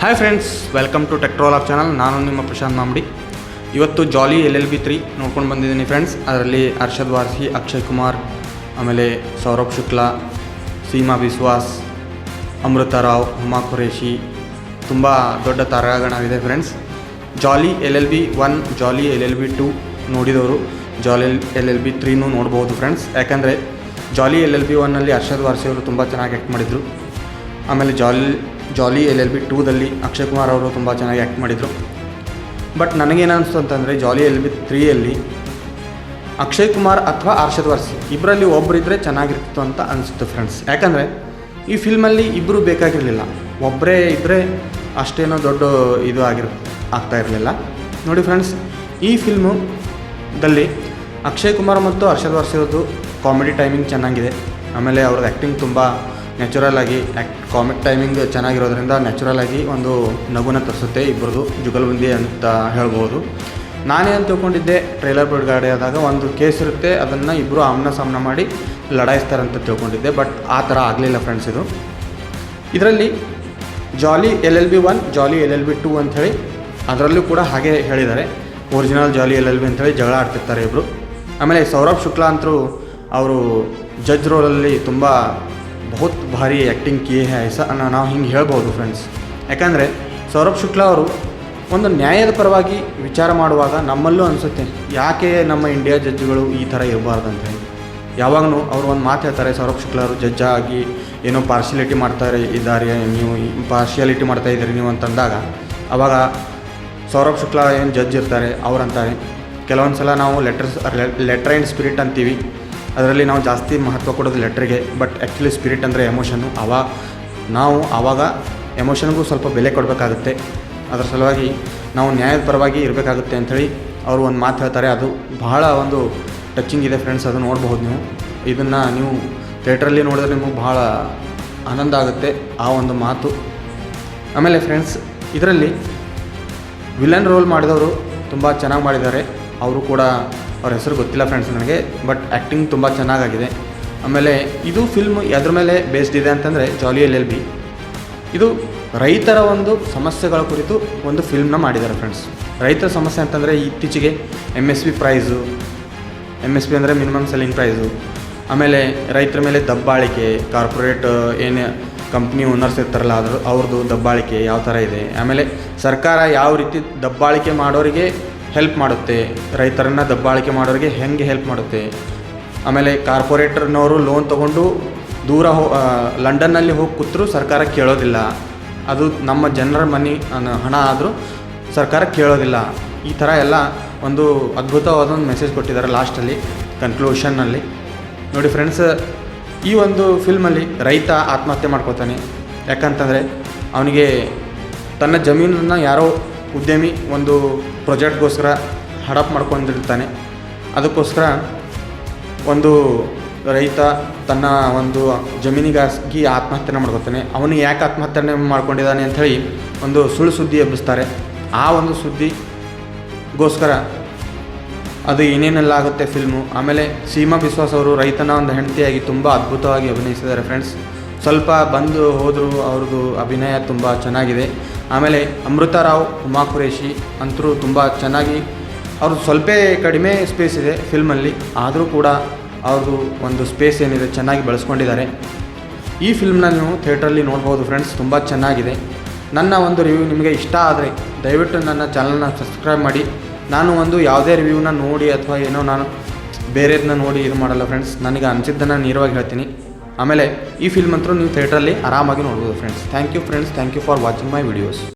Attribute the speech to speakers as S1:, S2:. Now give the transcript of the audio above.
S1: Hi friends, welcome to Techtrolog channel. ನಾನು ನಿಮ್ಮ ಪ್ರಶಾಂತ್ ಮಾಮಡಿ. ಇವತ್ತು ಜಾಲಿ LLB 3 ನೋಡ್ಕೊಂಡು ಬಂದಿದ್ದೀನಿ ಫ್ರೆಂಡ್ಸ್. ಅದರಲ್ಲಿ ಅರ್ಷದ್ ವಾರ್ಸಿ, ಅಕ್ಷಯ್ ಕುಮಾರ್, ಆಮೇಲೆ ಸೌರಭ್ ಶುಕ್ಲಾ, ಸೀಮಾ ಬಿಸ್ವಾಸ್, ಅಮೃತ ರಾವ್, ಹುಮಾ ಖುರೇಶಿ, ತುಂಬ ದೊಡ್ಡ ತಾರಾಗಣವಿದೆ ಫ್ರೆಂಡ್ಸ್. ಜಾಲಿ LLB 1, ಜಾಲಿ LLB 2 ನೋಡಿದವರು ಜಾಲಿ LLB 3 ನೋಡ್ಬೋದು ಫ್ರೆಂಡ್ಸ್. ಯಾಕಂದರೆ ಜಾಲಿ LLB 1ನಲ್ಲಿ ಅರ್ಷದ್ ವಾರ್ಸಿ ಅವರು ತುಂಬ ಚೆನ್ನಾಗಿ ಆ್ಯಕ್ಟ್ ಮಾಡಿದರು. ಆಮೇಲೆ ಜಾಲಿ LLB 2ದಲ್ಲಿ ಅಕ್ಷಯ್ ಕುಮಾರ್ ಅವರು ತುಂಬ ಚೆನ್ನಾಗಿ ಆ್ಯಕ್ಟ್ ಮಾಡಿದರು. ಬಟ್ ನನಗೇನು ಅನಿಸ್ತು ಅಂತಂದರೆ ಜಾಲಿ LLB 3ಯಲ್ಲಿ ಅಕ್ಷಯ್ ಕುಮಾರ್ ಅಥವಾ ಅರ್ಷದ್ ವಾರ್ಸಿ ಇಬ್ಬರಲ್ಲಿ ಒಬ್ಬರಿದ್ದರೆ ಚೆನ್ನಾಗಿರ್ತಿತ್ತು ಅಂತ ಅನಿಸುತ್ತೆ ಫ್ರೆಂಡ್ಸ್. ಯಾಕಂದರೆ ಈ ಫಿಲ್ಮಲ್ಲಿ ಇಬ್ಬರು ಬೇಕಾಗಿರಲಿಲ್ಲ, ಒಬ್ಬರೇ ಇದ್ದರೆ ಅಷ್ಟೇನೋ ದೊಡ್ಡ ಇದು ಆಗ್ತಾ ಇರಲಿಲ್ಲ. ನೋಡಿ ಫ್ರೆಂಡ್ಸ್, ಈ ಫಿಲ್ಮದಲ್ಲಿ ಅಕ್ಷಯ್ ಕುಮಾರ್ ಮತ್ತು ಅರ್ಷದ್ ವಾರ್ಸಿ ಅವ್ರದ್ದು ಕಾಮಿಡಿ ಟೈಮಿಂಗ್ ಚೆನ್ನಾಗಿದೆ. ಆಮೇಲೆ ಅವ್ರದ್ದು ಆ್ಯಕ್ಟಿಂಗ್ ತುಂಬ ನ್ಯಾಚುರಲ್ ಆಗಿ ಕಾಮಿಕ್ ಟೈಮಿಂಗ್ ಚೆನ್ನಾಗಿರೋದ್ರಿಂದ ನ್ಯಾಚುರಲ್ ಆಗಿ ಒಂದು ನಗುನ ತರಿಸುತ್ತೆ. ಇಬ್ಬರದು ಜುಗಲ್ಬಂದಿ ಅಂತ ಹೇಳ್ಬೋದು. ನಾನೇನು ತಿಳ್ಕೊಂಡಿದ್ದೆ, ಟ್ರೈಲರ್ ಬಿಡುಗಡೆ ಆದಾಗ ಒಂದು ಕೇಸ್ ಇರುತ್ತೆ, ಅದನ್ನು ಇಬ್ಬರು ಆಮ್ನ ಸಾಮ್ನ ಮಾಡಿ ಲಡಾಯಿಸ್ತಾರಂತ ತಿಳ್ಕೊಂಡಿದ್ದೆ. ಬಟ್ ಆ ಥರ ಆಗಲಿಲ್ಲ ಫ್ರೆಂಡ್ಸ್. ಇದರಲ್ಲಿ ಜಾಲಿ LLB 1, ಜಾಲಿ LLB 2 ಅಂಥೇಳಿ ಅದರಲ್ಲೂ ಕೂಡ ಹಾಗೆ ಹೇಳಿದ್ದಾರೆ. ಒರಿಜಿನಲ್ ಜಾಲಿ LLB ಅಂಥೇಳಿ ಜಗಳ ಆಡ್ತಿರ್ತಾರೆ ಇಬ್ಬರು. ಆಮೇಲೆ ಸೌರಭ್ ಶುಕ್ಲಾ ಅಂತರೂ ಅವರು ಜಡ್ಜ್ ರೋಲಲ್ಲಿ ತುಂಬ ಬಹುತ್ ಭಾರಿ ಆ್ಯಕ್ಟಿಂಗ್ ಕಿಯೇ ಹೈ ನಾವು ಹಿಂಗೆ ಹೇಳ್ಬೋದು ಫ್ರೆಂಡ್ಸ್. ಯಾಕಂದರೆ ಸೌರಭ್ ಶುಕ್ಲಾ ಅವರು ಒಂದು ನ್ಯಾಯದ ಪರವಾಗಿ ವಿಚಾರ ಮಾಡುವಾಗ ನಮ್ಮಲ್ಲೂ ಅನಿಸುತ್ತೆ, ಯಾಕೆ ನಮ್ಮ ಇಂಡಿಯಾ ಜಡ್ಜ್ಗಳು ಈ ಥರ ಇರಬಾರ್ದು ಅಂತ ಹೇಳಿ. ಯಾವಾಗಲೂ ಅವರು ಒಂದು ಮಾತು ಹೇಳ್ತಾರೆ, ಸೌರಭ್ ಶುಕ್ಲಾ ಅವರು ಜಡ್ಜ್ ಆಗಿ ಏನೋ ಪಾರ್ಶಿಯಾಲಿಟಿ ಇದ್ದಾರೆ, ನೀವು ಪಾರ್ಶಿಯಾಲಿಟಿ ಮಾಡ್ತಾಯಿದ್ದೀರಿ ನೀವು ಅಂತಂದಾಗ ಆವಾಗ ಸೌರಭ್ ಶುಕ್ಲಾ ಏನು ಜಡ್ಜ್ ಇರ್ತಾರೆ ಅವರಂತಾರೆ, ಕೆಲವೊಂದು ಸಲ ನಾವು ಲೆಟರ್ ಆ್ಯಂಡ್ ಸ್ಪಿರಿಟ್ ಅಂತೀವಿ, ಅದರಲ್ಲಿ ನಾವು ಜಾಸ್ತಿ ಮಹತ್ವ ಕೊಡೋದು ಲೆಟ್ರಿಗೆ. ಬಟ್ ಆ್ಯಕ್ಚುಲಿ ಸ್ಪಿರಿಟ್ ಅಂದರೆ ಎಮೋಷನ್ನು. ನಾವು ಆವಾಗ ಎಮೋಷನ್ಗೂ ಸ್ವಲ್ಪ ಬೆಲೆ ಕೊಡಬೇಕಾಗುತ್ತೆ. ಅದರ ಸಲುವಾಗಿ ನಾವು ನ್ಯಾಯದ ಪರವಾಗಿ ಇರಬೇಕಾಗುತ್ತೆ ಅಂಥೇಳಿ ಅವರು ಒಂದು ಮಾತು ಹೇಳ್ತಾರೆ. ಅದು ಬಹಳ ಒಂದು ಟಚಿಂಗ್ ಇದೆ ಫ್ರೆಂಡ್ಸ್. ಅದು ನೋಡಬಹುದು ನೀವು. ಇದನ್ನು ನೀವು ಥಿಯೇಟ್ರಲ್ಲಿ ನೋಡಿದ್ರೆ ನಿಮಗೆ ಬಹಳ ಆನಂದ ಆಗುತ್ತೆ ಆ ಒಂದು ಮಾತು. ಆಮೇಲೆ ಫ್ರೆಂಡ್ಸ್, ಇದರಲ್ಲಿ ವಿಲನ್ ರೋಲ್ ಮಾಡಿದವರು ತುಂಬ ಚೆನ್ನಾಗಿ ಮಾಡಿದ್ದಾರೆ. ಅವರು ಕೂಡ ಅವ್ರ ಹೆಸರು ಗೊತ್ತಿಲ್ಲ ಫ್ರೆಂಡ್ಸ್ ನನಗೆ, ಬಟ್ ಆ್ಯಕ್ಟಿಂಗ್ ತುಂಬ ಚೆನ್ನಾಗಾಗಿದೆ. ಆಮೇಲೆ ಇದು ಫಿಲ್ಮ್ ಎದ್ರ ಮೇಲೆ ಬೇಸ್ಡ್ ಇದೆ ಅಂತಂದರೆ ಜಾಲಿ LLB ಇದು ರೈತರ ಒಂದು ಸಮಸ್ಯೆಗಳ ಕುರಿತು ಒಂದು ಫಿಲ್ಮ್ನ ಮಾಡಿದ್ದಾರೆ ಫ್ರೆಂಡ್ಸ್. ರೈತರ ಸಮಸ್ಯೆ ಅಂತಂದರೆ ಇತ್ತೀಚೆಗೆ MSP ಪ್ರೈಸು, MSP ಅಂದರೆ ಮಿನಿಮಮ್ ಸೆಲ್ಲಿಂಗ್ ಪ್ರೈಸು, ಆಮೇಲೆ ರೈತರ ಮೇಲೆ ದಬ್ಬಾಳಿಕೆ, ಕಾರ್ಪೊರೇಟ್ ಏನು ಕಂಪ್ನಿ ಓನರ್ಸ್ ಇರ್ತಾರಲ್ಲ ಅವ್ರದ್ದು ದಬ್ಬಾಳಿಕೆ ಯಾವ ಥರ ಇದೆ, ಆಮೇಲೆ ಸರ್ಕಾರ ಯಾವ ರೀತಿ ದಬ್ಬಾಳಿಕೆ ಮಾಡೋರಿಗೆ ಹೆಲ್ಪ್ ಮಾಡುತ್ತೆ, ರೈತರನ್ನ ದಬ್ಬಾಳಿಕೆ ಮಾಡೋರಿಗೆ ಹೆಂಗೆ ಹೆಲ್ಪ್ ಮಾಡುತ್ತೆ, ಆಮೇಲೆ ಕಾರ್ಪೊರೇಟರ್ನವರು ಲೋನ್ ತೊಗೊಂಡು ದೂರ ಲಂಡನ್ನಲ್ಲಿ ಹೋಗಿ ಕೂತ್ರೂ ಸರ್ಕಾರ ಕೇಳೋದಿಲ್ಲ, ಅದು ನಮ್ಮ ಜನರ ಹಣ ಆದರೂ ಸರ್ಕಾರ ಕೇಳೋದಿಲ್ಲ. ಈ ಥರ ಎಲ್ಲ ಒಂದು ಅದ್ಭುತವಾದ ಒಂದು ಮೆಸೇಜ್ ಕೊಟ್ಟಿದ್ದಾರೆ ಲಾಸ್ಟಲ್ಲಿ ಕನ್ಕ್ಲೂಷನ್ನಲ್ಲಿ. ನೋಡಿ ಫ್ರೆಂಡ್ಸ್, ಈ ಒಂದು ಫಿಲ್ಮಲ್ಲಿ ರೈತ ಆತ್ಮಹತ್ಯೆ ಮಾಡ್ಕೋತಾನೆ. ಯಾಕಂತಂದರೆ ಅವನಿಗೆ ತನ್ನ ಜಮೀನನ್ನು ಯಾರೋ ಉದ್ಯಮಿ ಒಂದು ಪ್ರಾಜೆಕ್ಟ್ಗೋಸ್ಕರ ಹಡಪ್ ಮಾಡ್ಕೊಂಡಿರ್ತಾನೆ. ಅದಕ್ಕೋಸ್ಕರ ಒಂದು ರೈತ ತನ್ನ ಒಂದು ಜಮೀನಿಗಾಗಿ ಆತ್ಮಹತ್ಯೆ ಮಾಡ್ಕೊತಾನೆ. ಅವನು ಯಾಕೆ ಆತ್ಮಹತ್ಯೆ ಮಾಡ್ಕೊಂಡಿದ್ದಾನೆ ಅಂಥೇಳಿ ಒಂದು ಸುಳ್ಳು ಸುದ್ದಿ ಎಬ್ಬಿಸ್ತಾರೆ. ಆ ಒಂದು ಸುದ್ದಿಗೋಸ್ಕರ ಅದು ಏನೇನೆಲ್ಲ ಆಗುತ್ತೆ ಫಿಲ್ಮು. ಆಮೇಲೆ ಸೀಮಾ ಬಿಸ್ವಾಸ್ ಅವರು ರೈತನ ಒಂದು ಹೆಂಡತಿಯಾಗಿ ತುಂಬ ಅದ್ಭುತವಾಗಿ ಅಭಿನಯಿಸಿದ್ದಾರೆ ಫ್ರೆಂಡ್ಸ್. ಸ್ವಲ್ಪ ಬಂದು ಹೋದರೂ ಅವ್ರದ್ದು ಅಭಿನಯ ತುಂಬ ಚೆನ್ನಾಗಿದೆ. ಆಮೇಲೆ ಅಮೃತ ರಾವ್, ಹುಮಾ ಖುರೇಶಿ ಅಂತರೂ ತುಂಬ ಚೆನ್ನಾಗಿ, ಅವ್ರದ್ದು ಸ್ವಲ್ಪ ಕಡಿಮೆ ಸ್ಪೇಸ್ ಇದೆ ಫಿಲ್ಮಲ್ಲಿ, ಆದರೂ ಕೂಡ ಅವ್ರದ್ದು ಒಂದು ಸ್ಪೇಸ್ ಏನಿದೆ ಚೆನ್ನಾಗಿ ಬೆಳೆಸ್ಕೊಂಡಿದ್ದಾರೆ. ಈ ಫಿಲ್ಮ್ನ ನೀವು ಥಿಯೇಟ್ರಲ್ಲಿ ನೋಡ್ಬೋದು ಫ್ರೆಂಡ್ಸ್. ತುಂಬ ಚೆನ್ನಾಗಿದೆ. ನನ್ನ ಒಂದು ರಿವ್ಯೂ ನಿಮಗೆ ಇಷ್ಟ ಆದರೆ ದಯವಿಟ್ಟು ನನ್ನ ಚಾನಲ್ನ ಸಬ್ಸ್ಕ್ರೈಬ್ ಮಾಡಿ. ನಾನು ಒಂದು ಯಾವುದೇ ರಿವ್ಯೂನ ನೋಡಿ ಅಥವಾ ಏನೋ ನಾನು ಬೇರೆದನ್ನ ನೋಡಿ ಇದು ಮಾಡಲ್ಲ ಫ್ರೆಂಡ್ಸ್. ನನಗೆ ಅನಿಸಿದ್ದನ್ನು ನೇರವಾಗಿ ಹೇಳ್ತೀನಿ. ಆಮೇಲೆ ಈ ಫಿಲ್ಮ್ ಅಂತೂ ನೀವು ಥಿಯೇಟ್ರಲ್ಲಿ ಆರಾಮಾಗಿ ನೋಡ್ಬೋದು friends. Thank you friends, thank you for watching my videos.